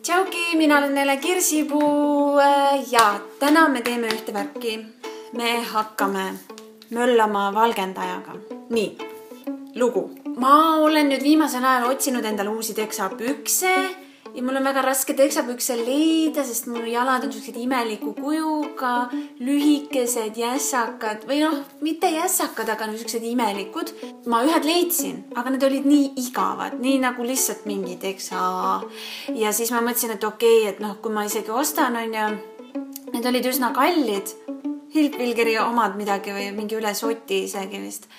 Tšauki, mina olen Nele Kirsipuu ja täna me teeme ühte värki. Me hakkame möllama valgendajaga. Nii, lugu. Ma olen nüüd viimasel ajal otsinud endale uusi teksapükse ja mul on väga raske teksapükse leida, sest mu jalad on sellised imeliku kujuga, lühikesed, jässakad või mitte jässakad, aga sellised imelikud. Ma ühed leidsin, aga need olid nii igavad, nii nagu lihtsalt mingi teksa. Ja siis ma mõtlesin, et okei, et kui ma isegi ostan, need olid üsna kallid. Hilk-Vilgeri omad midagi või mingi üle soti isegi vist.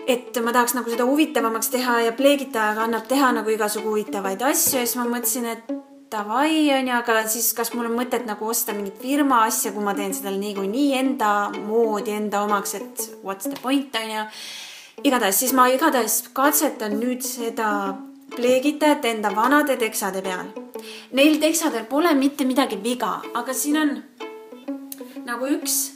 Et ma tahaks seda huvitavamaks teha ja pleegitajaga annab teha igasugu huvitavaid asju ja siis ma mõtlesin, et davai on ja, aga siis kas mul on mõtet osta mingit firma asja, kui ma teen seda nii enda moodi, enda omaks, et what's the point on ja. Igatahes, siis ma katsetan nüüd seda pleegitajat enda vanade teksade peal. Neil teksadel pole mitte midagi viga, aga siin on üks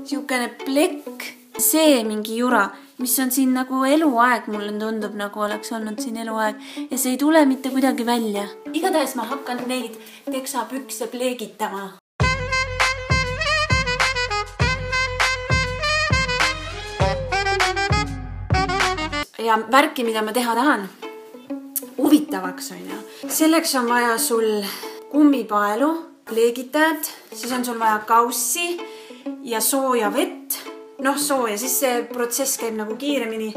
siukene plekk, see mingi jura, mis on siin eluaeg, mulle tundub oleks olnud siin eluaeg ja see ei tule mitte kuidagi välja. Igatahes ma hakkan neid teksapükse pleegitama. Ja värki, mida ma teha tahan, huvitavaks on ja. Selleks on vaja sul kummipaelu, pleegitajad, siis on sul vaja kaussi ja sooja vett. Sooja, siis see protsess käib kiiremini.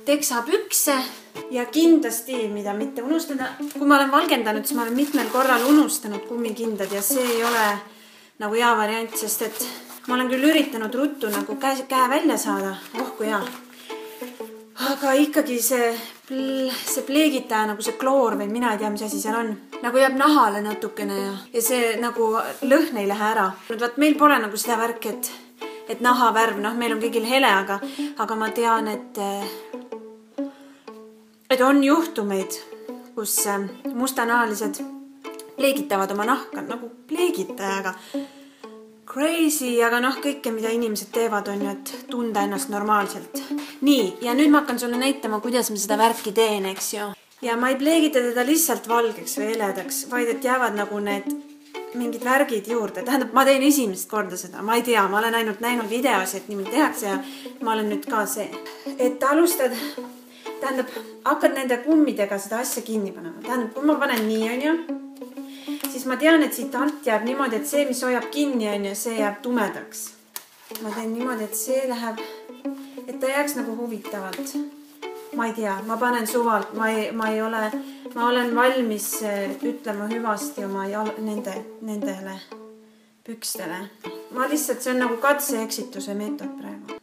Teksapükse ja kindlasti, mida mitte unustada. Kui ma olen valgendanud, siis ma olen mitmel korral unustanud kummikindad ja see ei ole hea variant, sest et ma olen küll üritanud ruttu käe välja saada. Oh kui hea. Aga ikkagi see pleegitaja, see kloor või mina ei tea, mis asi seal on. Jääb nahale natukene ja see lõhn ei lähe ära. Meil pole seda värki, et nahavärv, meil on kõigil hele, aga ma tean, et on juhtumeid, kus mustanahalised pleegitavad oma nahka pleegitajaga. Crazy, aga kõike, mida inimesed teevad, on ju, et tunda ennast normaalselt. Nii, ja nüüd ma hakkan sulle näitama, kuidas ma seda värki teen, eks ju. Ja ma ei pleegita teda lihtsalt valgeks või heledaks, vaid et jäävad need mingid värgid juurde. Tähendab, ma teen esimest korda seda. Ma ei tea, ma olen ainult näinud videosi, et niimoodi tehakse ja ma olen nüüd ka see. Et alustad, tähendab, hakkad nende kummidega seda asja kinni panema. Tähendab, kui ma panen nii, on ju, siis ma tean, et siit alt jääb niimoodi, et see, mis hoiab kinni, on ju, see jääb tumedaks. Ma teen niimoodi, et see läheb, et ta jääks huvitavalt. Ma ei tea, ma panen suvalt, ma olen valmis ütlema hüvasti oma nendele pükstele. Ma lihtsalt, see on katse-eksituse meetod praegu.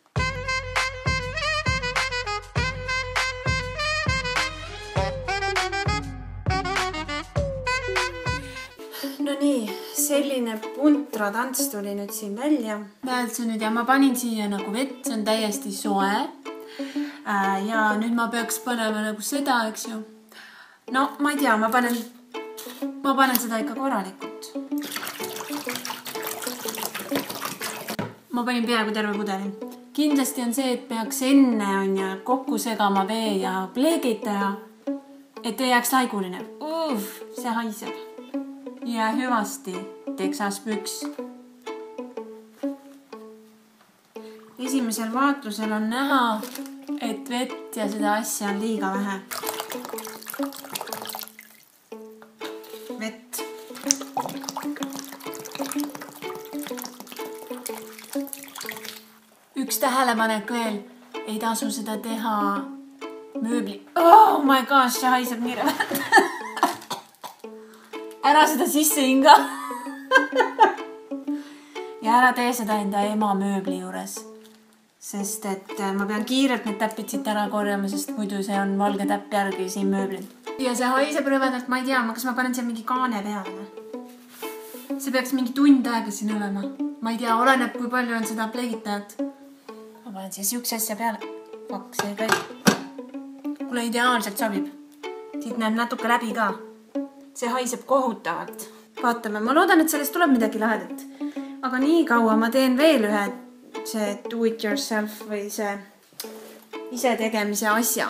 No nii, selline puntra tants tuli nüüd siin välja. Näed sa nüüd ja ma panin siia vett, see on täiesti soe. Ja nüüd ma peaks panema seda, eks ju. Ma ei tea, ma panen seda ikka korralikult. Ma panin peaaegu terve pudeli. Kindlasti on see, et peaks enne kokku segama vee ja pleegitaja, et ei jääks laiguline. See haiseb. Ja hüvasti teksas püks. Esimesel vaatlusel on näha, et vett ja seda asja on liiga vähe. Vett. Üks tähelepanek veel. Ei tasu seda teha mööbli. Oh my gosh, see haiseb nii rõved. Ära seda sisse hinga. Ja ära tee seda enda ema mööbli juures. Sest et ma pean kiirelt need täpid siit ära korjama, sest muidu see on valge täpp järgi siin mööblil. Ja see haiseb rõvedalt, ma ei tea, kas ma panen siia mingi kaane peale. See peaks mingi tund aega siin olema. Ma ei tea, oleneb, kui palju on seda pleegitajat. Ma panen siia siukse asja peale. Fuck, see käib. Kuule, ideaalselt sobib. Siit näeb natuke läbi ka. See haiseb kohutavalt. Vaatame, ma loodan, et sellest tuleb midagi lahedat. Aga nii kaua ma teen veel ühe see do it yourself või see ise tegemise asja.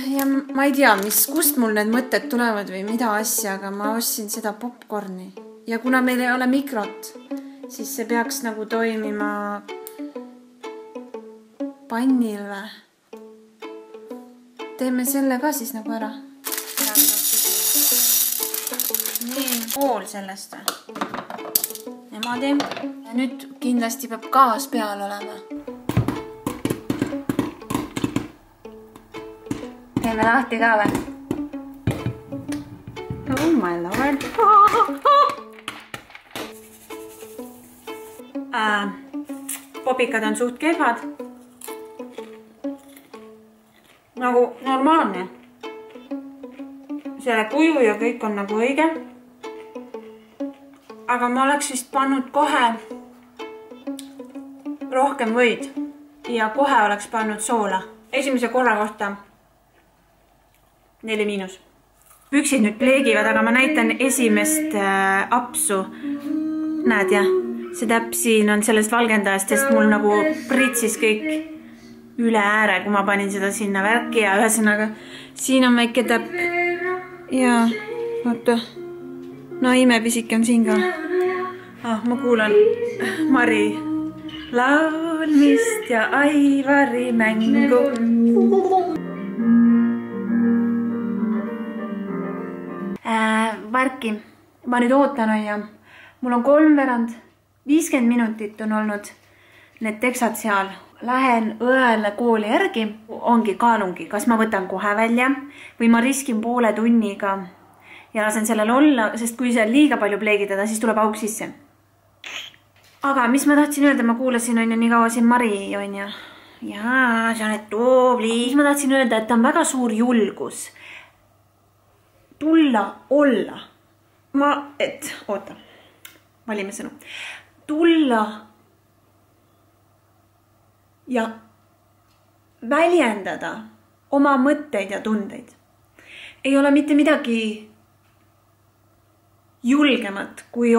Ja ma ei tea, kust mul need mõtted tulevad või mida asja, aga ma ostsin seda popcorni. Ja kuna meil ei ole mikrot, siis see peaks nagu toimima pannil või? Teeme selle ka siis nagu ära. Nii, pool sellest või? Niimoodi. Ja nüüd kindlasti peab gaas peal olema. Teeme lahti ka või? Oh my lord. Popikad on suht kehvad. Nagu normaalne. Selle kuju ja kõik on nagu õige. Aga ma oleks vist pannud kohe rohkem võid ja kohe oleks pannud soola. Esimese korra kohta 4-. Püksid nüüd pleegivad, aga ma näitan esimest apsu. Näed jah, see täpp siin on sellest valgendajast, sest mul nagu pritsis kõik üle ääre, kui ma panin seda sinna värki ja ühesõnaga siin on väike täpp. Ja, oota. No imepisike on siin ka. Ma kuulan Mari laulmist ja Aivari mängu. Värki. Ma nüüd ootan ja mul on 50 minutit on olnud need teksad seal. Lähen õele kooli järgi. Ongi kaalungi, kas ma võtan kohe välja või ma riskin poole tunniga ja lasen sellel olla, sest kui seal liiga palju pleegitada, siis tuleb auk sisse. Aga mis ma tahtsin öelda, ma kuulasin on ju nii kaua siin Mari on ju. Jaa, sa oled tubli. Ma tahtsin öelda, et on väga suur julgus. Tulla olla. Oota, valime sõnu. Tulla ja väljendada oma mõtteid ja tundeid. Ei ole mitte midagi julgemat, kui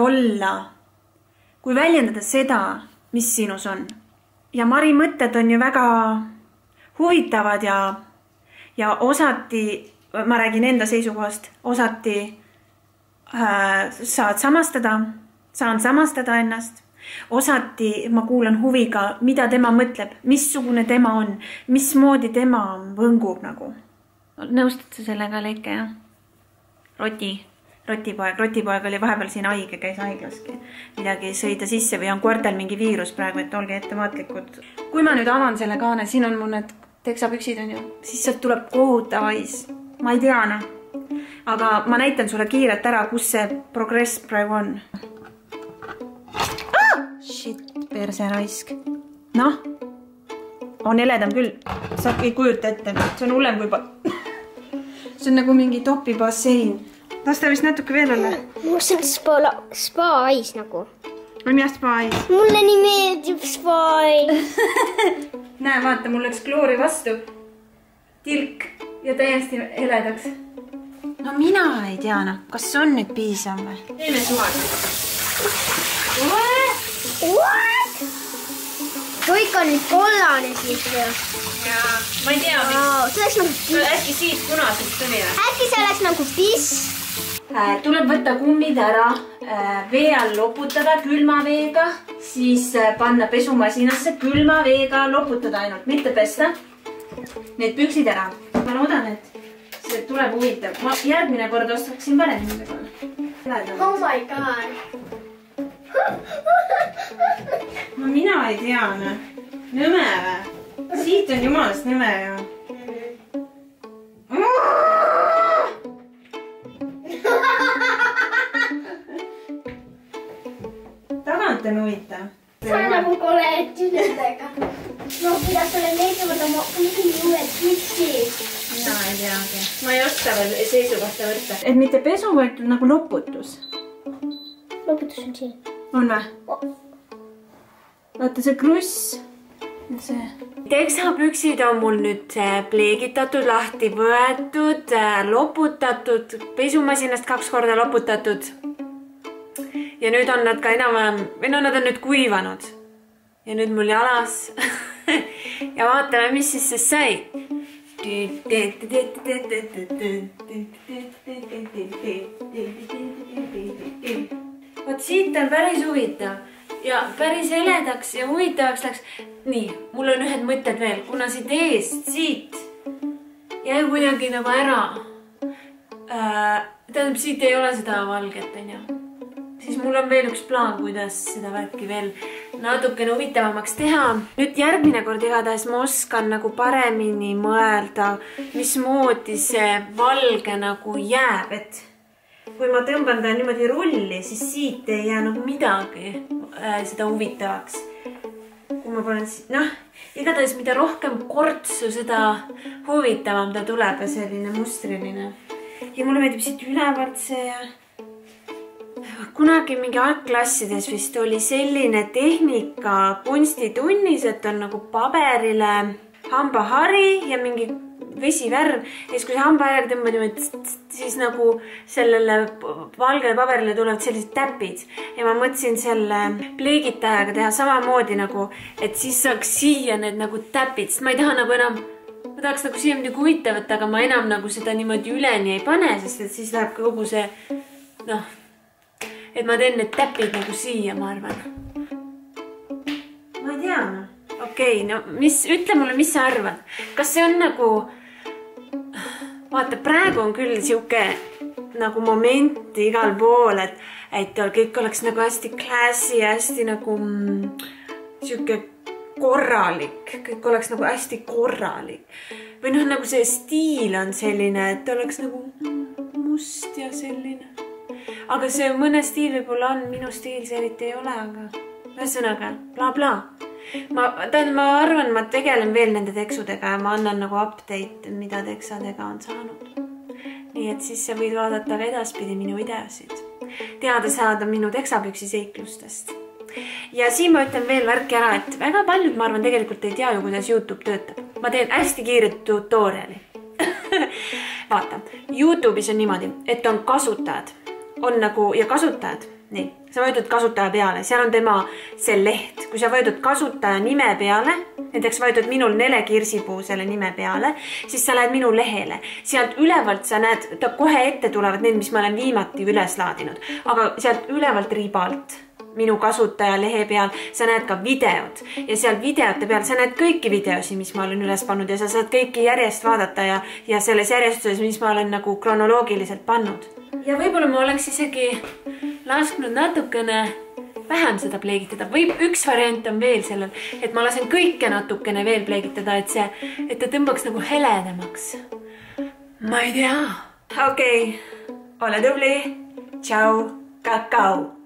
väljendada seda, mis sinus on. Ja Mari mõtted on ju väga huvitavad ja osati, ma räägin enda seisukohast, osati saan samastada ennast. Osati, ma kuulan huviga, mida tema mõtleb, missugune tema on, mismoodi tema võngub nagu. Nõustad sa sellega, Leike, jah? Rotipoeg oli vahepeal siin haige, käis haiglaski. Midagi sõida sisse või on koertel mingi viirus praegu, et olge ettevaatlikud. Kui ma nüüd avan selle kaane, siin on mul need teksapüksid on ju, siis sealt tuleb kohutav hais. Ma ei tea, noh. Aga ma näitan sulle kiirelt ära, kus see progress praegu on. Shit, perse raisk. Noh, on heledam küll. Sa ei kujuta ette, see on hullem kui see on nagu mingi topibassein. Lasta vist natuke veel olla. Mul see on spa-ais nagu. On jah spa-ais. Mulle nii meeldib spa-ais. Näe, vaata, mul läks kloori vastu. Tilk ja täiesti heledaks. No mina ei tea, noh. Kas see on nüüd piisav või? Teeme suvaga. What? Kõik on nüüd kollane siis või? Jaa, ma ei tea, miks. Äkki siit punasest tuli või? Äkki see oleks nagu piss? Tuleb võtta kummid ära, vee all loputada külma veega, siis panna pesumasinasse külma veega, loputada ainult, mitte pesta. Need püksid ära. Ma loodan, et see tuleb huvitav. Ma järgmine kord ostaksin paremini. Oh my god. No mina ei tea, nõme või? Siit on jumalast nõme ju. Tagant on huvitav. See on nagu koleetti nendega. No kuidas sulle meeldivad oma uued püksid? Mina ei teagi. Ma ei oska veel seisukohta võtta. Et mitte pesu, vaid nagu loputus. Loputus on siin. On või? Vaata see kruss. Teksapüksid on mul nüüd pleegitatud, lahti võetud, loputatud, pesumasinast 2 korda loputatud. Ja nüüd on nad ka enam, või no nad on nüüd kuivanud. Ja nüüd mul jalas ja vaatame, mis siis sest sai. Vot siit on päris huvitav ja päris heledaks ja huvitavaks läks. Nii, mul on ühed mõtted veel, kuna siit eest, siit jäi kuidagi nagu ära. Tähendab, siit ei ole seda valget, siis mul on veel üks plaan, kuidas seda värki veel natukene huvitavamaks teha. Nüüd järgmine kord igatahes ma oskan nagu paremini mõelda, mismoodi see valge nagu jääb, et kui ma tõmban ta niimoodi rulli, siis siit ei jää nagu midagi seda huvitavaks. Kui ma panen siit, igatahes mida rohkem kortsu, seda huvitavam ta tuleb ja selline mustriline. Ja mulle meeldib siit ülevalt see. Kunagi mingi algklassides vist oli selline tehnika kunstitunnis, et on nagu paberile hambahari ja mingi vesivärv. Ja siis kui see hambahari tõmbad, siis nagu sellele valgele paberile tulevad sellised täpid. Ja ma mõtlesin selle pleegitajaga teha samamoodi nagu, et siis saaks siia need nagu täpid. Sest ma ei taha nagu enam, ma tahaks nagu siia midagi huvitavat, aga ma enam nagu seda niimoodi üleni ei pane, sest et siis läheb kogu see, et ma teen need täpid nagu siia, ma arvan. Ma ei tea. Okei, ütle mulle, mis sa arvad. Kas see on nagu, vaata, praegu on küll siuke nagu moment igal pool, et kõik oleks nagu hästi classy, hästi nagu siuke korralik, kõik oleks nagu hästi korralik. Või nagu see stiil on selline, et oleks nagu must ja selline. Aga see mõne stiil võib-olla on, minu stiil see eriti ei ole, aga ühesõnaga, bla bla. Ma arvan, ma tegelen veel nende teksudega ja ma annan nagu update, mida teksadega on saanud. Nii et siis sa võid vaadata ka edaspidi minu videosid. Teada saada minu teksapüksi seiklustest. Ja siin ma ütlen veel värki ära, et väga paljud, ma arvan, tegelikult ei tea ju, kuidas YouTube töötab. Ma teen hästi kiiret tutoriali. Vaata, YouTube'is on niimoodi, et on kasutajad. On nagu, ja kasutajad, nii, sa vajutad kasutaja peale, seal on tema see leht. Kui sa vajutad kasutaja nime peale, näiteks vajutad minul Nele Kirsipuu selle nime peale, siis sa lähed minu lehele. Sealt ülevalt sa näed, ta kohe ette tulevad need, mis ma olen viimati üles laadinud. Aga sealt ülevalt ribalt, minu kasutaja lehe peal, sa näed ka videod. Ja seal videote peal sa näed kõiki videosi, mis ma olen üles pannud ja sa saad kõiki järjest vaadata ja selles järjestuses, mis ma olen nagu kronoloogiliselt pannud. Ja võib-olla ma oleks isegi lasknud natukene vähem seda pleegitada. Või üks variant on veel sellel, et ma lasen kõike natukene veel pleegitada, et ta tõmbaks nagu heledamaks. Ma ei tea. Okei, ole tubli. Tšau, kakao.